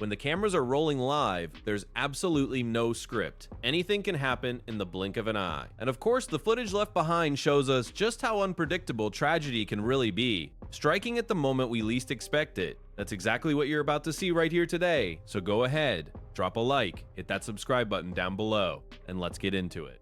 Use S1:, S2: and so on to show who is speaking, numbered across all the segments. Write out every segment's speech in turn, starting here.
S1: When the cameras are rolling live, there's absolutely no script. Anything can happen in the blink of an eye. And of course, the footage left behind shows us just how unpredictable tragedy can really be, striking at the moment we least expect it. That's exactly what you're about to see right here today, so go ahead, drop a like, hit that subscribe button down below, and let's get into it.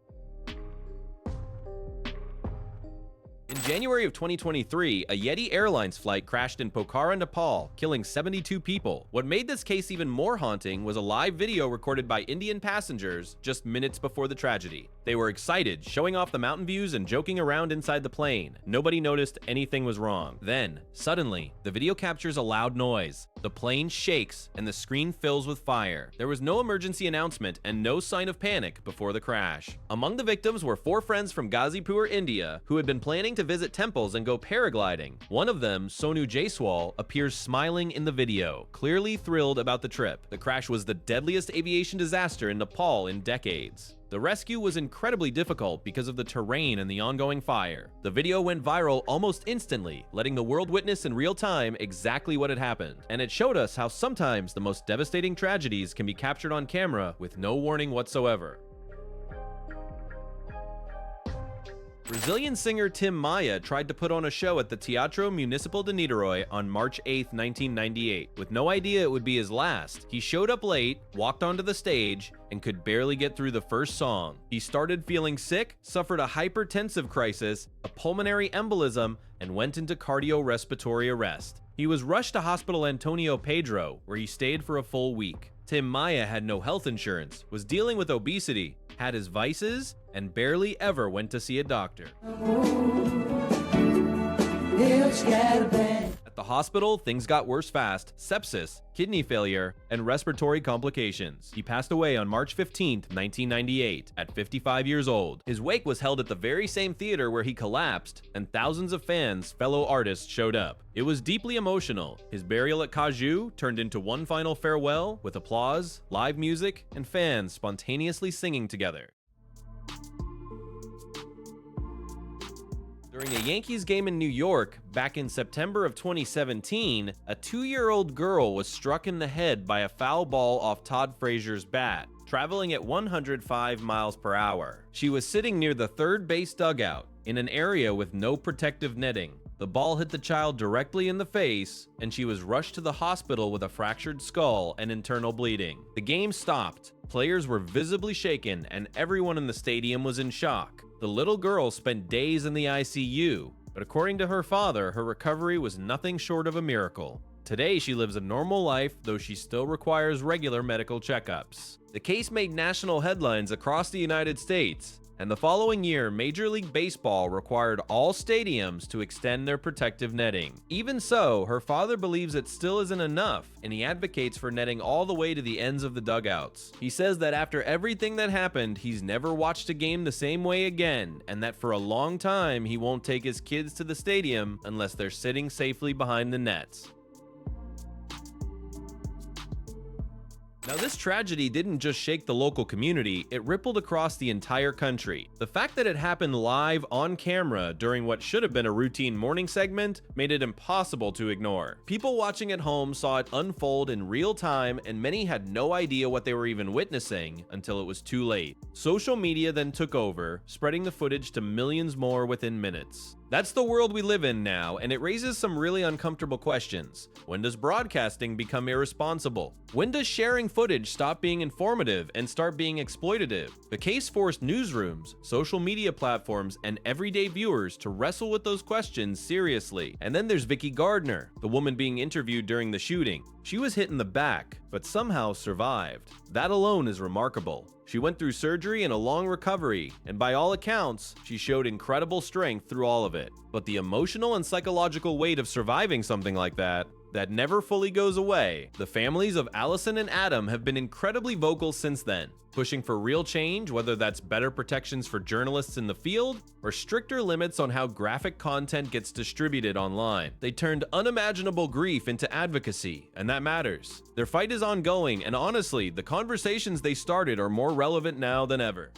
S1: In January of 2023, a Yeti Airlines flight crashed in Pokhara, Nepal, killing 72 people. What made this case even more haunting was a live video recorded by Indian passengers just minutes before the tragedy. They were excited, showing off the mountain views and joking around inside the plane. Nobody noticed anything was wrong. Then, suddenly, the video captures a loud noise. The plane shakes and the screen fills with fire. There was no emergency announcement and no sign of panic before the crash. Among the victims were 4 friends from Ghazipur, India, who had been planning to visit temples and go paragliding. One of them, Sonu Jaiswal, appears smiling in the video, clearly thrilled about the trip. The crash was the deadliest aviation disaster in Nepal in decades. The rescue was incredibly difficult because of the terrain and the ongoing fire. The video went viral almost instantly, letting the world witness in real time exactly what had happened. And it showed us how sometimes the most devastating tragedies can be captured on camera with no warning whatsoever. Brazilian singer Tim Maia tried to put on a show at the Teatro Municipal de Niterói on March 8, 1998. With no idea it would be his last, he showed up late, walked onto the stage, and could barely get through the first song. He started feeling sick, suffered a hypertensive crisis, a pulmonary embolism, and went into cardiorespiratory arrest. He was rushed to Hospital Antonio Pedro, where he stayed for a full week. Tim Maia had no health insurance, was dealing with obesity, had his vices, and barely ever went to see a doctor. At the hospital, things got worse fast: sepsis, kidney failure, and respiratory complications. He passed away on March 15, 1998, at 55 years old. His wake was held at the very same theater where he collapsed, and thousands of fans, fellow artists, showed up. It was deeply emotional. His burial at Caju turned into one final farewell with applause, live music, and fans spontaneously singing together. During a Yankees game in New York, back in September of 2017, a 2-year-old girl was struck in the head by a foul ball off Todd Frazier's bat, traveling at 105 miles per hour. She was sitting near the third base dugout, in an area with no protective netting. The ball hit the child directly in the face, and she was rushed to the hospital with a fractured skull and internal bleeding. The game stopped. Players were visibly shaken, and everyone in the stadium was in shock. The little girl spent days in the ICU, but according to her father, her recovery was nothing short of a miracle. Today, she lives a normal life, though she still requires regular medical checkups. The case made national headlines across the United States, and the following year, Major League Baseball required all stadiums to extend their protective netting. Even so, her father believes it still isn't enough, and he advocates for netting all the way to the ends of the dugouts. He says that after everything that happened, he's never watched a game the same way again, and that for a long time, he won't take his kids to the stadium unless they're sitting safely behind the nets. Now, this tragedy didn't just shake the local community, it rippled across the entire country. The fact that it happened live on camera during what should have been a routine morning segment made it impossible to ignore. People watching at home saw it unfold in real time, and many had no idea what they were even witnessing until it was too late. Social media then took over, spreading the footage to millions more within minutes. That's the world we live in now, and it raises some really uncomfortable questions. When does broadcasting become irresponsible? When does sharing footage stop being informative and start being exploitative? The case forced newsrooms, social media platforms, and everyday viewers to wrestle with those questions seriously. And then there's Vicky Gardner, the woman being interviewed during the shooting. She was hit in the back, but somehow survived. That alone is remarkable. She went through surgery and a long recovery, and by all accounts, she showed incredible strength through all of it. But the emotional and psychological weight of surviving something like that never fully goes away. The families of Allison and Adam have been incredibly vocal since then, pushing for real change, whether that's better protections for journalists in the field or stricter limits on how graphic content gets distributed online. They turned unimaginable grief into advocacy, and that matters. Their fight is ongoing, and honestly, the conversations they started are more relevant now than ever.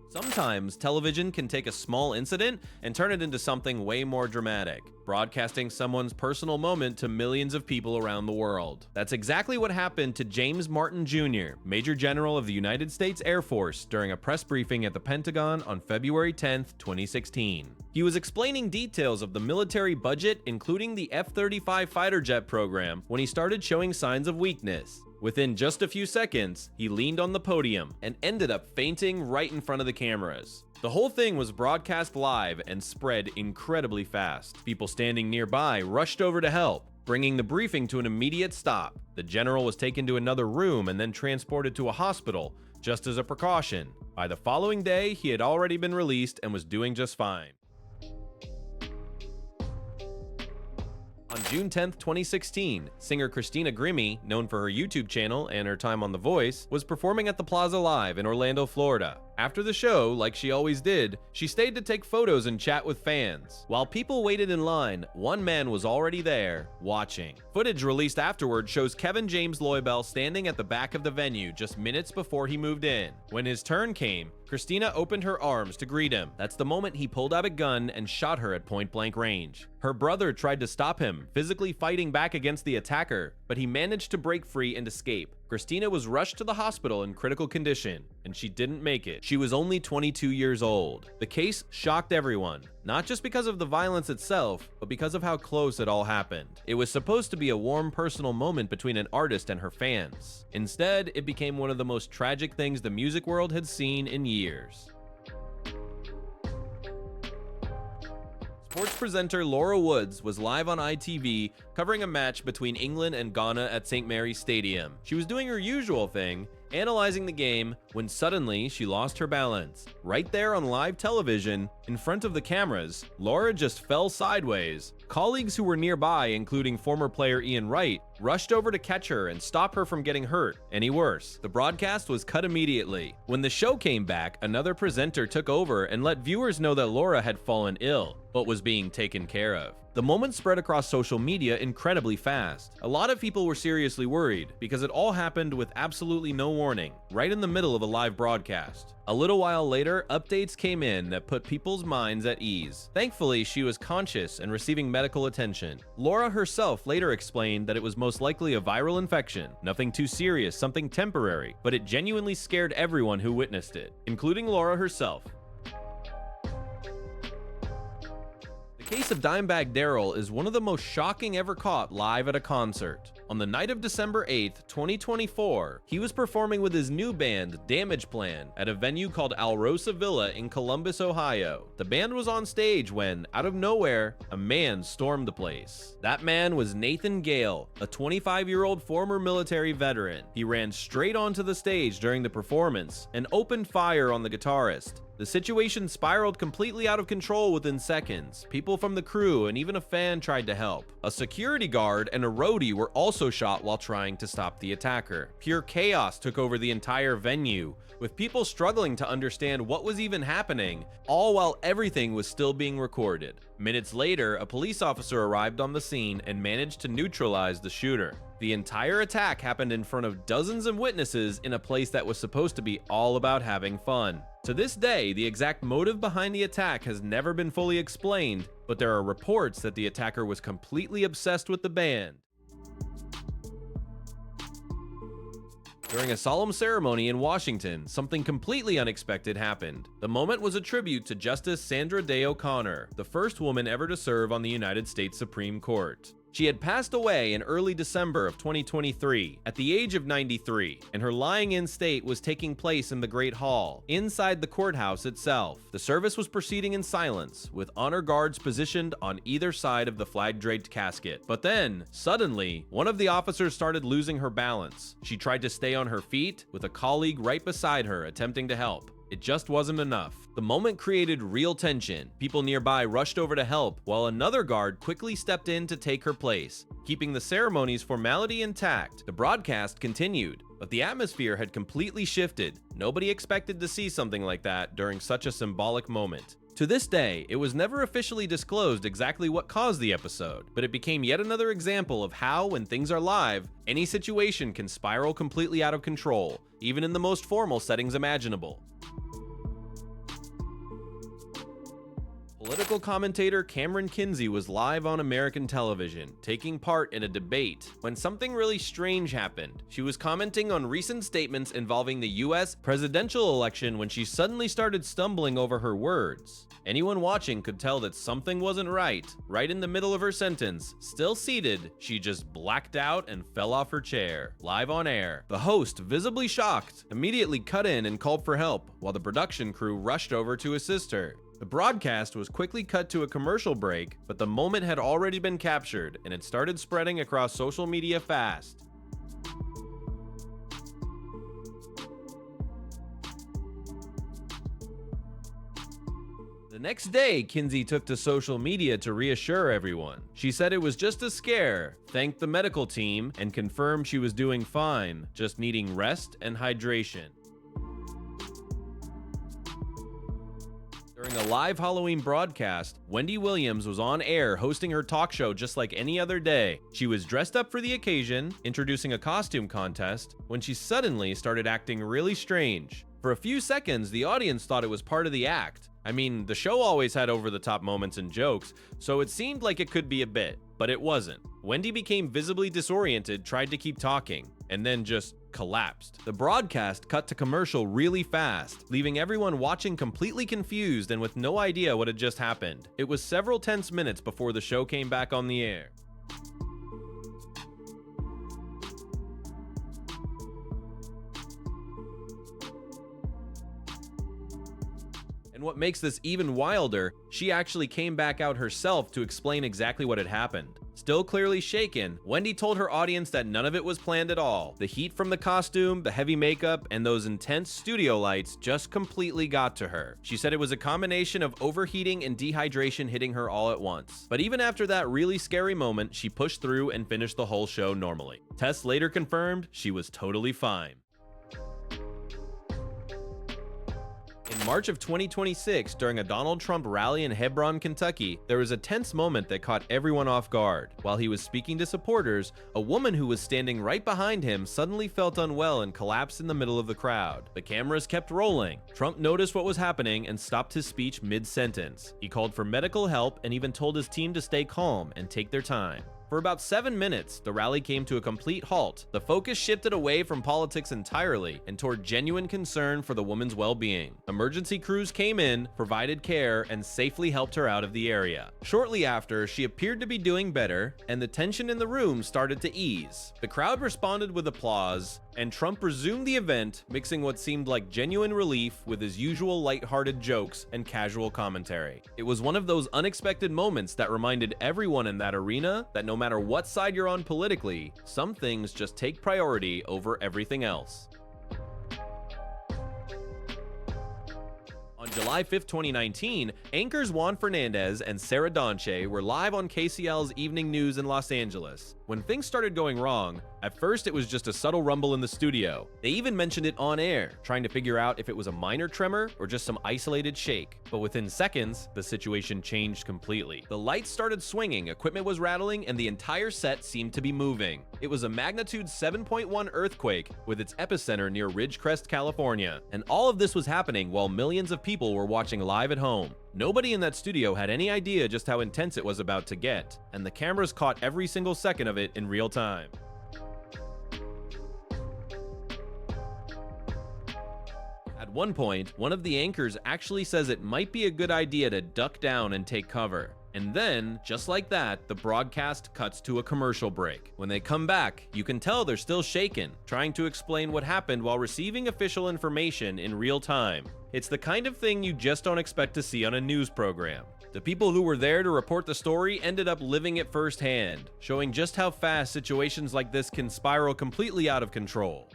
S1: Some Sometimes television can take a small incident and turn it into something way more dramatic, broadcasting someone's personal moment to millions of people around the world. That's exactly what happened to James Martin Jr., Major General of the United States Air Force, during a press briefing at the Pentagon on February 10, 2016. He was explaining details of the military budget, including the F-35 fighter jet program, when he started showing signs of weakness. Within just a few seconds, he leaned on the podium and ended up fainting right in front of the cameras. The whole thing was broadcast live and spread incredibly fast. People standing nearby rushed over to help, bringing the briefing to an immediate stop. The general was taken to another room and then transported to a hospital, just as a precaution. By the following day, he had already been released and was doing just fine. On June 10, 2016, singer Christina Grimmie, known for her YouTube channel and her time on The Voice, was performing at the Plaza Live in Orlando, Florida. After the show, like she always did, she stayed to take photos and chat with fans. While people waited in line, one man was already there, watching. Footage released afterward shows Kevin James Loibel standing at the back of the venue just minutes before he moved in. When his turn came, Christina opened her arms to greet him. That's the moment he pulled out a gun and shot her at point-blank range. Her brother tried to stop him, physically fighting back against the attacker, but he managed to break free and escape. Christina was rushed to the hospital in critical condition, and she didn't make it. She was only 22 years old. The case shocked everyone, not just because of the violence itself, but because of how close it all happened. It was supposed to be a warm personal moment between an artist and her fans. Instead, it became one of the most tragic things the music world had seen in years. Sports presenter Laura Woods was live on ITV covering a match between England and Ghana at St. Mary's Stadium. She was doing her usual thing, analyzing the game, when suddenly she lost her balance. Right there on live television, in front of the cameras, Laura just fell sideways. Colleagues who were nearby, including former player Ian Wright, rushed over to catch her and stop her from getting hurt any worse. The broadcast was cut immediately. When the show came back, another presenter took over and let viewers know that Laura had fallen ill, but was being taken care of. The moment spread across social media incredibly fast. A lot of people were seriously worried because it all happened with absolutely no warning, right in the middle of a live broadcast. A little while later, updates came in that put people's minds at ease. Thankfully, she was conscious and receiving medical attention. Laura herself later explained that it was most likely a viral infection, nothing too serious, something temporary, but it genuinely scared everyone who witnessed it, including Laura herself. The case of Dimebag Darrell is one of the most shocking ever caught live at a concert. On the night of December 8th, 2024, he was performing with his new band, Damage Plan, at a venue called Alrosa Villa in Columbus, Ohio. The band was on stage when, out of nowhere, a man stormed the place. That man was Nathan Gale, a 25-year-old former military veteran. He ran straight onto the stage during the performance and opened fire on the guitarist. The situation spiraled completely out of control within seconds. People from the crew and even a fan tried to help. A security guard and a roadie were also shot while trying to stop the attacker. Pure chaos took over the entire venue, with people struggling to understand what was even happening, all while everything was still being recorded. Minutes later, a police officer arrived on the scene and managed to neutralize the shooter. The entire attack happened in front of dozens of witnesses in a place that was supposed to be all about having fun. To this day, the exact motive behind the attack has never been fully explained, but there are reports that the attacker was completely obsessed with the band. During a solemn ceremony in Washington, something completely unexpected happened. The moment was a tribute to Justice Sandra Day O'Connor, the first woman ever to serve on the United States Supreme Court. She had passed away in early December of 2023 at the age of 93, and her lying-in state was taking place in the Great Hall, inside the courthouse itself. The service was proceeding in silence, with honor guards positioned on either side of the flag-draped casket. But then, suddenly, one of the officers started losing her balance. She tried to stay on her feet, with a colleague right beside her attempting to help. It just wasn't enough. The moment created real tension. People nearby rushed over to help, while another guard quickly stepped in to take her place, keeping the ceremony's formality intact. The broadcast continued, but the atmosphere had completely shifted. Nobody expected to see something like that during such a symbolic moment. To this day, it was never officially disclosed exactly what caused the episode, but it became yet another example of how, when things are live, any situation can spiral completely out of control, even in the most formal settings imaginable. Political commentator Cameron Kinsey was live on American television, taking part in a debate, when something really strange happened. She was commenting on recent statements involving the US presidential election when she suddenly started stumbling over her words. Anyone watching could tell that something wasn't right. Right in the middle of her sentence, still seated, she just blacked out and fell off her chair, live on air. The host, visibly shocked, immediately cut in and called for help, while the production crew rushed over to assist her. The broadcast was quickly cut to a commercial break, but the moment had already been captured, and it started spreading across social media fast. The next day, Kinsey took to social media to reassure everyone. She said it was just a scare, thanked the medical team, and confirmed she was doing fine, just needing rest and hydration. During a live Halloween broadcast, Wendy Williams was on air hosting her talk show just like any other day. She was dressed up for the occasion, introducing a costume contest, when she suddenly started acting really strange. For a few seconds, the audience thought it was part of the act. I mean, the show always had over-the-top moments and jokes, so it seemed like it could be a bit, but it wasn't. Wendy became visibly disoriented, tried to keep talking, and then just collapsed. The broadcast cut to commercial really fast, leaving everyone watching completely confused and with no idea what had just happened. It was several tense minutes before the show came back on the air. And what makes this even wilder, she actually came back out herself to explain exactly what had happened. Still clearly shaken, Wendy told her audience that none of it was planned at all. The heat from the costume, the heavy makeup, and those intense studio lights just completely got to her. She said it was a combination of overheating and dehydration hitting her all at once. But even after that really scary moment, she pushed through and finished the whole show normally. Tests later confirmed she was totally fine. In March of 2026, during a Donald Trump rally in Hebron, Kentucky, there was a tense moment that caught everyone off guard. While he was speaking to supporters, a woman who was standing right behind him suddenly felt unwell and collapsed in the middle of the crowd. The cameras kept rolling. Trump noticed what was happening and stopped his speech mid-sentence. He called for medical help and even told his team to stay calm and take their time. For about 7 minutes, the rally came to a complete halt. The focus shifted away from politics entirely and toward genuine concern for the woman's well-being. Emergency crews came in, provided care, and safely helped her out of the area. Shortly after, she appeared to be doing better, and the tension in the room started to ease. The crowd responded with applause, and Trump resumed the event, mixing what seemed like genuine relief with his usual lighthearted jokes and casual commentary. It was one of those unexpected moments that reminded everyone in that arena that no matter what side you're on politically, some things just take priority over everything else. On July 5th, 2019, anchors Juan Fernandez and Sarah Donche were live on KCL's Evening News in Los Angeles. When things started going wrong, at first it was just a subtle rumble in the studio. They even mentioned it on air, trying to figure out if it was a minor tremor or just some isolated shake. But within seconds, the situation changed completely. The lights started swinging, equipment was rattling, and the entire set seemed to be moving. It was a magnitude 7.1 earthquake with its epicenter near Ridgecrest, California. And all of this was happening while millions of people were watching live at home. Nobody in that studio had any idea just how intense it was about to get, and the cameras caught every single second of it in real time. At one point, one of the anchors actually says it might be a good idea to duck down and take cover. And then, just like that, the broadcast cuts to a commercial break. When they come back, you can tell they're still shaken, trying to explain what happened while receiving official information in real time. It's the kind of thing you just don't expect to see on a news program. The people who were there to report the story ended up living it firsthand, showing just how fast situations like this can spiral completely out of control.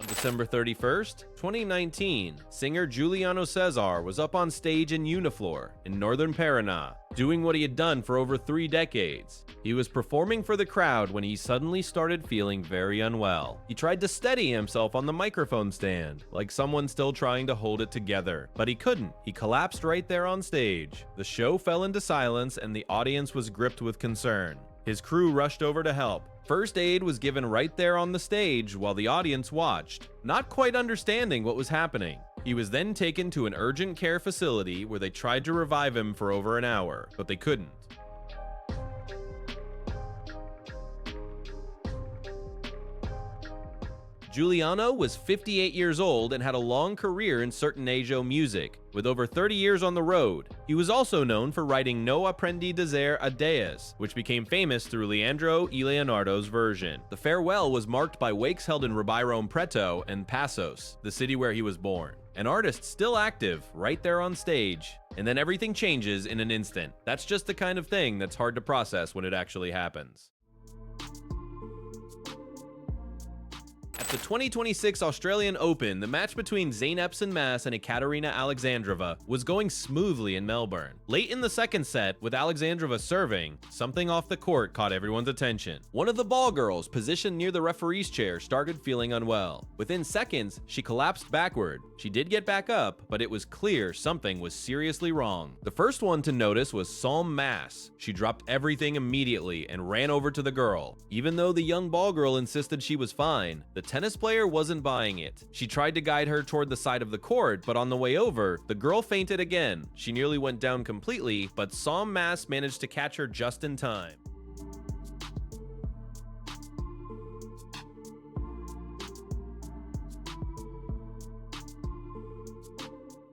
S1: December 31st, 2019, singer Juliano Cesar was up on stage in Uniflor in northern Paraná, doing what he had done for over 3 decades. He was performing for the crowd when he suddenly started feeling very unwell. He tried to steady himself on the microphone stand, like someone still trying to hold it together, but he couldn't. He collapsed right there on stage. The show fell into silence and the audience was gripped with concern. His crew rushed over to help. First aid was given right there on the stage while the audience watched, not quite understanding what was happening. He was then taken to an urgent care facility where they tried to revive him for over an hour, but they couldn't. Juliano was 58 years old and had a long career in certain Ajo music, with over 30 years on the road. He was also known for writing No Aprendi Dizer Adeus, which became famous through Leandro y Leonardo's version. The farewell was marked by wakes held in Ribeirão Preto and Passos, the city where he was born. An artist still active, right there on stage. And then everything changes in an instant. That's just the kind of thing that's hard to process when it actually happens. At the 2026 Australian Open, the match between Zeynep Mas and Ekaterina Alexandrova was going smoothly in Melbourne. Late in the second set, with Alexandrova serving, something off the court caught everyone's attention. One of the ball girls positioned near the referee's chair started feeling unwell. Within seconds, she collapsed backward. She did get back up, but it was clear something was seriously wrong. The first one to notice was Sam Mas. She dropped everything immediately and ran over to the girl. Even though the young ball girl insisted she was fine, the tennis player wasn't buying it. She tried to guide her toward the side of the court, but on the way over, the girl fainted again. She nearly went down completely, but Sam Mas managed to catch her just in time.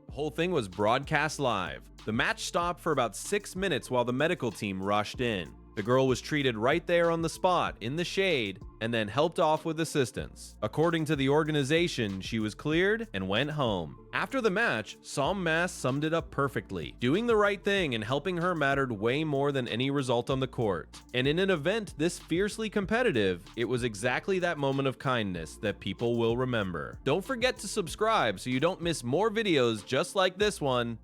S1: The whole thing was broadcast live. The match stopped for about 6 minutes while the medical team rushed in. The girl was treated right there on the spot, in the shade, and then helped off with assistance. According to the organization, she was cleared and went home. After the match, Sam Mas summed it up perfectly. Doing the right thing and helping her mattered way more than any result on the court. And in an event this fiercely competitive, it was exactly that moment of kindness that people will remember. Don't forget to subscribe so you don't miss more videos just like this one.